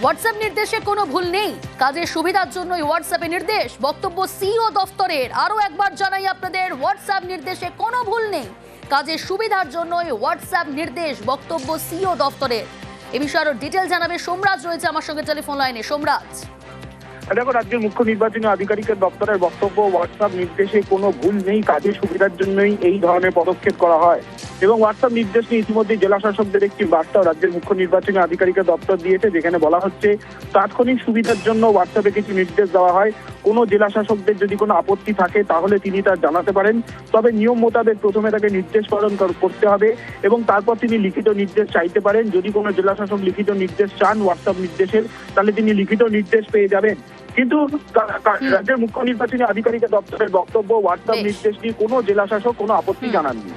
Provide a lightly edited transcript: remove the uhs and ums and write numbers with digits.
WhatsApp নির্দেশে কোনো ভুল নেই, কাজের সুবিধার জন্যই হোয়াটসঅ্যাপে নির্দেশ। বক্তব্য সিইও দফতরের। আরও একবার জানাই আপনাদের, হোয়াটসঅ্যাপ নির্দেশে কোনো ভুল নেই, কাজের সুবিধার জন্যই হোয়াটসঅ্যাপ নির্দেশ। বক্তব্য সিইও দফতরের। এ বিষয়ে আরো ডিটেল জানাবে সোমরাজ, রয়েছে আমার সঙ্গে টেলিফোন লাইনে। সোমরাজ, দেখো, রাজ্যের মুখ্য নির্বাচনী আধিকারিকের দপ্তরের বক্তব্য, হোয়াটসঅ্যাপ নির্দেশে কোনো ভুল নেই, কাজের সুবিধার জন্যই এই ধরনের পদক্ষেপ করা হয়। এবং হোয়াটসঅ্যাপ নির্দেশ নিয়ে ইতিমধ্যে জেলা শাসকদের একটি বার্তাও রাজ্যের মুখ্য নির্বাচনী আধিকারিকের দপ্তর দিয়েছে, যেখানে বলা হচ্ছে তাৎক্ষণিক সুবিধার জন্য হোয়াটসঅ্যাপে কিছু নির্দেশ দেওয়া হয়। কোনো জেলা শাসকদের যদি কোনো আপত্তি থাকে তাহলে তিনি তা জানাতে পারেন, তবে নিয়ম মোতাবেক প্রথমে তাকে নির্দেশ পালন করতে হবে এবং তারপর তিনি লিখিত নির্দেশ চাইতে পারেন। যদি কোনো জেলা শাসক লিখিত নির্দেশ চান হোয়াটসঅ্যাপ নির্দেশের, তাহলে তিনি লিখিত নির্দেশ পেয়ে যাবেন। কিন্তু রাজ্যের মুখ্য নির্বাচনী আধিকারিকের দপ্তরের বক্তব্য, হোয়াটসঅ্যাপ নির্দেশ নিয়ে কোনো জেলা শাসক কোনো আপত্তি জানাননি।